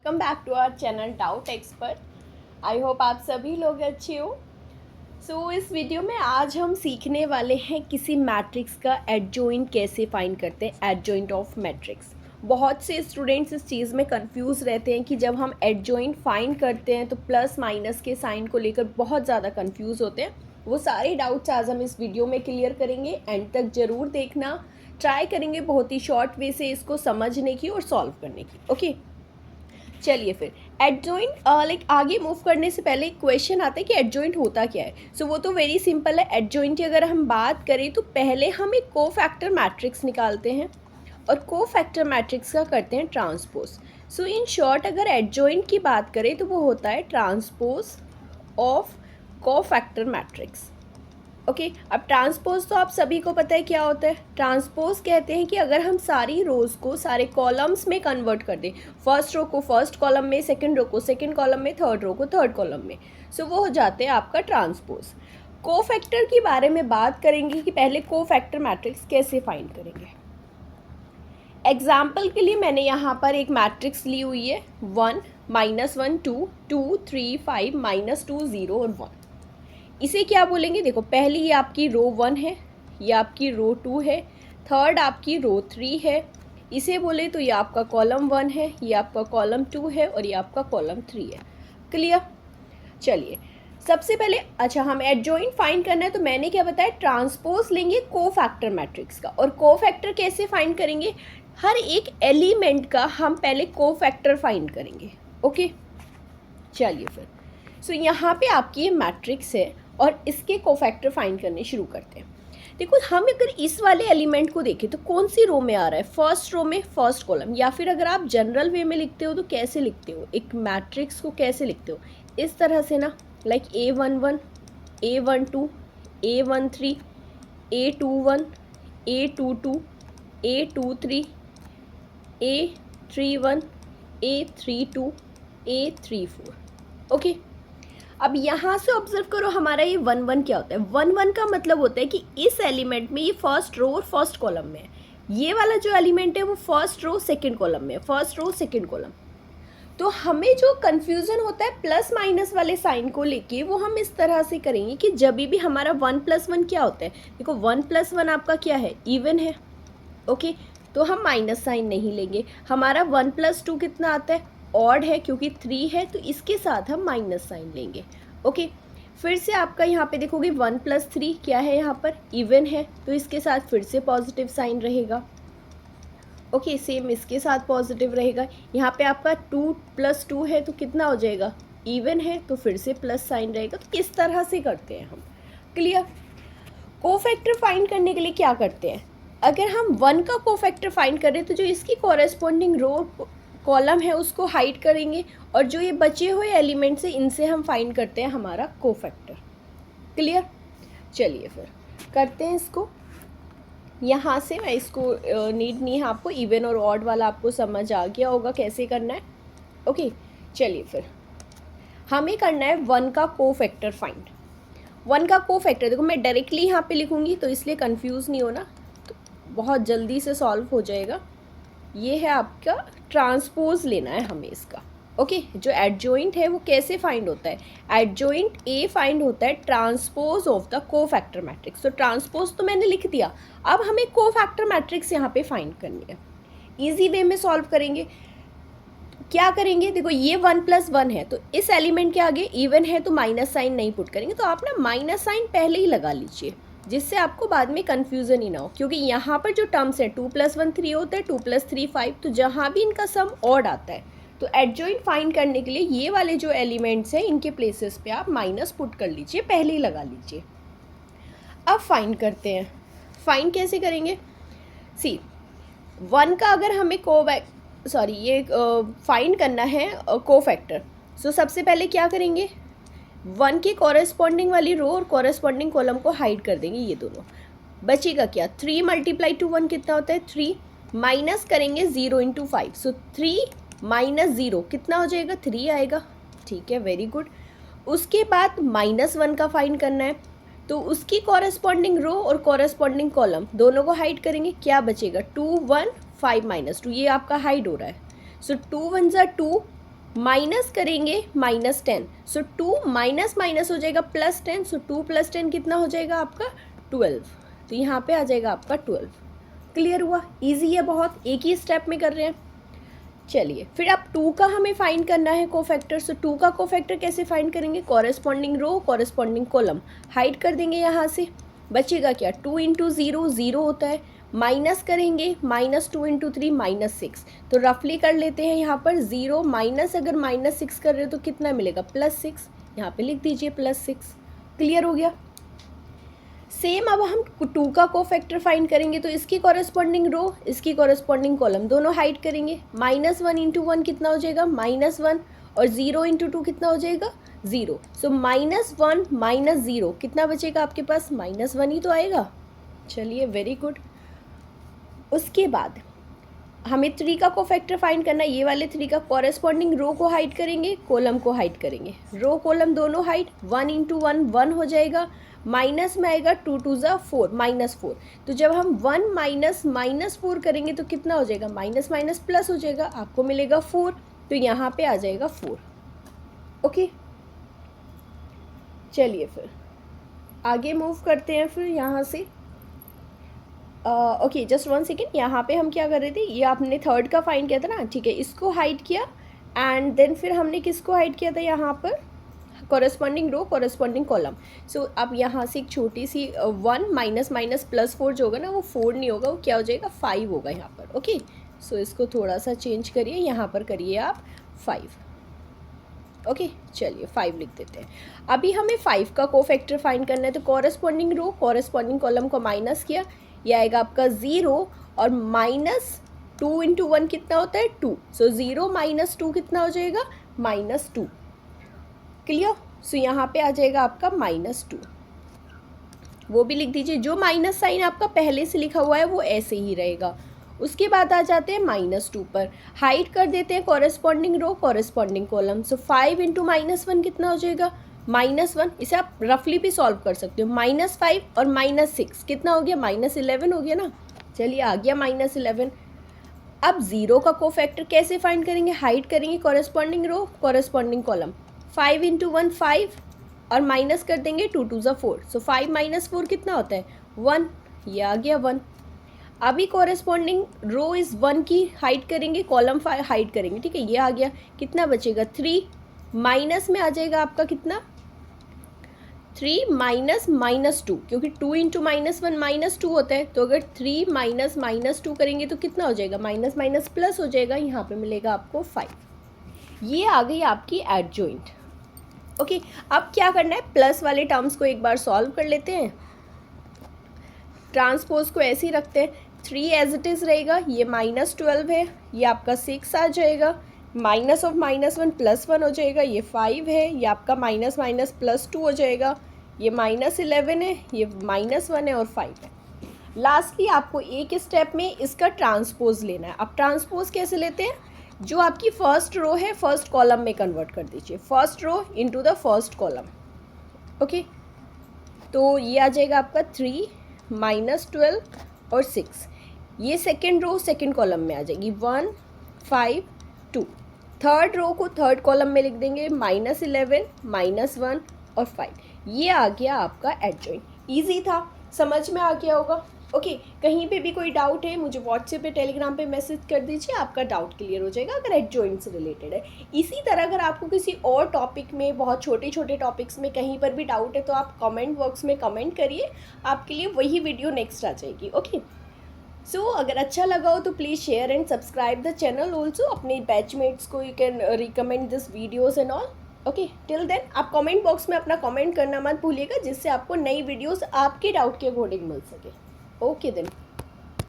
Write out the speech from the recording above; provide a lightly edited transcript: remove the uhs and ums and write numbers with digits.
Welcome back to our channel doubt expert. I hope आप सभी लोग अच्छे हो। इस वीडियो में आज हम सीखने वाले हैं किसी मैट्रिक्स का एडजॉइंट कैसे फाइंड करते हैं, एडजॉइंट ऑफ मैट्रिक्स। बहुत से स्टूडेंट्स इस चीज़ में कंफ्यूज रहते हैं कि जब हम एडजॉइंट फाइंड करते हैं तो प्लस माइनस के साइन को लेकर बहुत ज़्यादा कंफ्यूज होते हैं। वो सारे डाउट्स आज हम इस वीडियो में क्लियर करेंगे। एंड तक ज़रूर देखना, ट्राई करेंगे बहुत ही शॉर्ट वे से इसको समझने की और सॉल्व करने की। ओके, चलिए फिर एडजॉइंट आगे मूव करने से पहले एक क्वेश्चन आता है कि एडजॉइंट होता क्या है। वो तो वेरी सिंपल है। एडजॉइंट की अगर हम बात करें तो पहले हम एक कोफैक्टर मैट्रिक्स निकालते हैं और कोफैक्टर मैट्रिक्स का करते हैं ट्रांसपोज। इन शॉर्ट अगर एडजॉइंट की बात करें तो वो होता है transpose of cofactor matrix. Okay, अब ट्रांसपोज तो आप सभी को पता है क्या होता है। ट्रांसपोज कहते हैं कि अगर हम सारी रोज़ को सारे कॉलम्स में कन्वर्ट कर दें, फर्स्ट रो को फर्स्ट कॉलम में, सेकंड रो को सेकंड कॉलम में, थर्ड रो को थर्ड कॉलम में, वो हो जाते हैं आपका ट्रांसपोज। कोफैक्टर के बारे में बात करेंगे कि पहले कोफैक्टर मैट्रिक्स कैसे फाइंड करेंगे। एग्जाम्पल के लिए मैंने यहाँ पर एक मैट्रिक्स ली हुई है 1 -1 2 2 3 5 -2 0 और 1। इसे क्या बोलेंगे, देखो पहली ये आपकी रो 1 है, ये आपकी रो 2 है, थर्ड आपकी रो 3 है। इसे बोले तो ये आपका कॉलम 1 है, ये आपका कॉलम 2 है और ये आपका कॉलम 3 है। क्लियर। चलिए सबसे पहले अच्छा हम एडजॉइंट फाइंड करना है तो मैंने क्या बताया, ट्रांसपोज लेंगे कोफैक्टर मैट्रिक्स का। और कोफैक्टर कैसे फाइंड करेंगे, हर एक एलिमेंट का हम पहले कोफैक्टर फाइंड करेंगे। ओके, चलिए फिर यहाँ पे आपकी ये मैट्रिक्स है और इसके कोफैक्टर फाइंड करने शुरू करते हैं। देखो हम अगर इस वाले एलिमेंट को देखें तो कौन सी रो में आ रहा है, फर्स्ट रो में फर्स्ट कॉलम, या फिर अगर आप जनरल वे में लिखते हो तो कैसे लिखते हो, एक मैट्रिक्स को कैसे लिखते हो, इस तरह से ना, like A11 A12 A13 A21 A22 A23 A31 A32 A34। Okay, अब यहाँ से ऑब्जर्व करो हमारा ये 1 1 क्या होता है। 1 1 का मतलब होता है कि इस एलिमेंट में ये फर्स्ट रो और फर्स्ट कॉलम में है, ये वाला जो एलिमेंट है वो फर्स्ट रो सेकंड कॉलम में है, फर्स्ट रो सेकंड कॉलम। तो हमें जो कन्फ्यूज़न होता है प्लस माइनस वाले साइन को लेके, वो हम इस तरह से करेंगे कि जब भी हमारा 1 + 1 क्या होता है, देखो 1 + 1 आपका क्या है, इवन है। ओके, तो हम माइनस साइन नहीं लेंगे। हमारा 1 + 2 कितना आता है, ऑड है, क्योंकि 3 है तो इसके साथ हम माइनस साइन लेंगे। ओके, फिर से आपका यहाँ पे देखोगे 1 + 3 क्या है, यहाँ पर इवन है तो इसके साथ फिर से पॉजिटिव साइन रहेगा। ओके, सेम इसके साथ पॉजिटिव रहेगा। यहाँ पे आपका 2 + 2 है तो कितना हो जाएगा, इवन है तो फिर से प्लस साइन रहेगा। तो इस तरह से करते हैं हम। क्लियर। कोफैक्टर फाइंड करने के लिए क्या करते हैं, अगर हम 1 का कोफैक्टर फाइंड करें तो जो इसकी कॉरेस्पॉन्डिंग रो कॉलम है उसको हाइड करेंगे और जो ये बचे हुए एलिमेंट्स हैं इनसे हम फाइंड करते हैं हमारा कोफैक्टर। क्लियर। चलिए फिर करते हैं इसको। यहाँ से मैं इसको नीड नहीं है आपको, इवन और ऑड वाला आपको समझ आ गया होगा कैसे करना है। ओके, चलिए फिर हमें करना है 1 का कोफैक्टर फाइंड। 1 का कोफैक्टर देखो मैं डायरेक्टली यहाँ पे लिखूँगी तो इसलिए कंफ्यूज नहीं होना, तो बहुत जल्दी से सॉल्व हो जाएगा। ये है आपका ट्रांसपोज लेना है हमें इसका। ओके, जो एडजॉइंट है वो कैसे फाइंड होता है, एडजॉइंट ए फाइंड होता है transpose of the cofactor matrix. तो ट्रांसपोज तो मैंने लिख दिया, अब हमें कोफैक्टर मैट्रिक्स यहाँ पे फाइंड करनी है। इजी वे में सॉल्व करेंगे। क्या करेंगे, देखो ये 1 + 1 है तो इस एलिमेंट के आगे इवन है तो माइनस साइन नहीं पुट करेंगे, तो आप ना माइनस साइन पहले ही लगा लीजिए जिससे आपको बाद में कन्फ्यूज़न ही ना हो। क्योंकि यहाँ पर जो टर्म्स है 2 + 1 3 होता है, 2 + 3 5, तो जहाँ भी इनका सम ऑड आता है तो एडजॉइंट फाइंड करने के लिए ये वाले जो एलिमेंट्स हैं इनके प्लेसेस पे आप माइनस पुट कर लीजिए, पहले ही लगा लीजिए। अब फाइंड करते हैं। फाइंड कैसे करेंगे, सी 1 का अगर हमें ये फाइंड करना है कोफैक्टर। सबसे पहले क्या करेंगे, 1 के कॉरेस्पॉन्डिंग वाली रो और कॉरेस्पॉन्डिंग कॉलम को हाइड कर देंगे, ये दोनों। बचेगा क्या, 3 × 1 कितना होता है, 3, माइनस करेंगे 0 × 5, 3 - 0 कितना हो जाएगा, 3 आएगा। ठीक है, वेरी गुड। उसके बाद -1 का फाइंड करना है तो उसकी कॉरेस्पॉन्डिंग रो और कॉरेस्पॉन्डिंग कॉलम दोनों को हाइड करेंगे, क्या बचेगा, 2 1 5 -2, ये आपका हाइड हो रहा है। 2 1 × 2 माइनस करेंगे -10, सो 2 माइनस माइनस हो जाएगा +10, सो 2 + 10 कितना हो जाएगा आपका 12। तो यहाँ पे आ जाएगा आपका 12। क्लियर हुआ? इजी है बहुत, एक ही स्टेप में कर रहे हैं। चलिए फिर अब 2 का हमें फाइंड करना है कोफैक्टर। सो 2 का कोफैक्टर कैसे फाइंड करेंगे? कॉरेस्पॉन्डिंग रो कॉरेस्पॉन्डिंग कॉलम हाइड कर देंगे यहाँ से, बचेगा क्या 2 × 0 0 होता है, माइनस करेंगे -2 × 3 -6। तो रफली कर लेते हैं यहाँ पर 0 माइनस, अगर -6 कर रहे हो तो कितना मिलेगा +6, यहाँ पे लिख दीजिए +6। क्लियर हो गया? सेम अब हम 2 का कोफैक्टर फाइंड करेंगे, तो इसकी कॉरेस्पॉन्डिंग रो इसकी कॉरेस्पॉन्डिंग कॉलम दोनों हाइड करेंगे। -1 × 1 कितना हो जाएगा -1, और 0 × 2 कितना हो जाएगा 0। सो -1 - 0 कितना बचेगा आपके पास? -1 ही तो आएगा। चलिए वेरी गुड। उसके बाद हमें 3 का कोफैक्टर फाइंड करना है। ये वाले 3 का कॉरेस्पॉन्डिंग रो को हाइड करेंगे, कॉलम को हाइड करेंगे। रो कॉलम दोनों हाइड, 1 × 1 1 हो जाएगा, माइनस में आएगा 2 × 2 = 4 -4। तो जब हम 1 - -4 करेंगे तो कितना हो जाएगा? माइनस माइनस प्लस हो जाएगा, आपको मिलेगा 4। तो यहाँ पे आ जाएगा 4। ओके, चलिए फिर आगे मूव करते हैं। फिर यहाँ से ओके जस्ट 1 सेकेंड, यहाँ पे हम क्या कर रहे थे? ये आपने 3rd का फाइंड किया था ना, ठीक है, इसको हाइड किया। एंड देन फिर हमने किसको हाइड किया था? यहाँ पर कॉरेस्पॉन्डिंग रो कॉरेस्पॉन्डिंग कॉलम। सो अब यहाँ से एक छोटी सी 1 माइनस माइनस +4 जो होगा ना, वो 4 नहीं होगा, वो क्या हो जाएगा 5 होगा यहाँ पर। ओके, सो इसको थोड़ा सा चेंज करिए, यहाँ पर करिए आप 5। ओके, चलिए 5 लिख देते हैं। अभी हमें 5 का कोफैक्टर फाइंड करना है, तो कॉरेस्पॉन्डिंग रो कॉरेस्पॉन्डिंग कॉलम को माइनस किया, ये आएगा आपका 0, और -2 × 1 कितना होता है 2। सो 0 - 2 कितना हो जाएगा -2। क्लियर? सो यहाँ पे आ जाएगा आपका -2, वो भी लिख दीजिए। जो माइनस साइन आपका पहले से लिखा हुआ है वो ऐसे ही रहेगा। उसके बाद आ जाते हैं -2 पर, हाइड कर देते हैं कॉरेस्पॉन्डिंग रो कॉरेस्पॉन्डिंग कॉलम। सो 5 × -1 कितना हो जाएगा -1। इसे आप रफली भी सॉल्व कर सकते हो। -5 और -6 कितना हो गया? -11 हो गया ना। चलिए आ गया -11। अब 0 का कोफैक्टर कैसे फाइंड करेंगे? हाइड करेंगे कॉरेस्पॉन्डिंग रो कॉरेस्पॉन्डिंग कॉलम। 5 × 1 5, और माइनस कर देंगे 2 × 2 = 4। सो 5 - 4 कितना होता है 1, ये आ गया 1। अभी कॉरेस्पॉन्डिंग रो इस 1 की हाइड करेंगे, कॉलम हाइड करेंगे, ठीक है, ये आ गया। कितना बचेगा 3, माइनस में आ जाएगा आपका कितना 3 -2, क्योंकि 2 × -1 -2 होता है। तो अगर 3 -2 करेंगे तो कितना हो जाएगा? माइनस माइनस प्लस हो जाएगा, यहाँ पे मिलेगा आपको 5। ये आ गई आपकी एडजॉइंट। ओके, अब क्या करना है? प्लस वाले टर्म्स को एक बार सॉल्व कर लेते हैं। ट्रांसपोज को ऐसे ही रखते हैं, 3 एज इट इज़ रहेगा, ये -12 है, ये आपका 6 आ जाएगा, माइनस ऑफ -1 +1 हो जाएगा, ये 5 है, ये आपका माइनस माइनस +2 हो जाएगा, ये -11 है, ये -1 है, और 5 है। लास्टली आपको एक स्टेप में इसका ट्रांसपोज लेना है। अब ट्रांसपोज कैसे लेते हैं? जो आपकी फर्स्ट रो है फर्स्ट कॉलम में कन्वर्ट कर दीजिए, first row into the first column. Okay, तो ये आ जाएगा आपका 3 -12 और 6। ये सेकेंड रो सेकेंड कॉलम में आ जाएगी, 1 5 2। थर्ड रो को थर्ड कॉलम में लिख देंगे, -11 -1 और 5। ये आ गया आपका एडजॉइंट। ईजी था, समझ में आ गया होगा। ओके, कहीं पे भी कोई डाउट है मुझे व्हाट्सएप पे टेलीग्राम पे मैसेज कर दीजिए, आपका डाउट क्लियर हो जाएगा अगर एडजॉइंट से रिलेटेड है। इसी तरह अगर आपको किसी और टॉपिक में, बहुत छोटे छोटे टॉपिक्स में कहीं पर भी डाउट है तो आप कमेंट बॉक्स में कमेंट करिए, आपके लिए वही वीडियो नेक्स्ट आ जाएगी। ओके, सो अगर अच्छा लगा हो तो please share and subscribe the channel also. अपने बैचमेट्स को you can recommend this videos and all. Okay, till then आप कमेंट बॉक्स में अपना कमेंट करना मत भूलिएगा, जिससे आपको नई वीडियोस आपके डाउट के अकॉर्डिंग मिल सके। Okay then.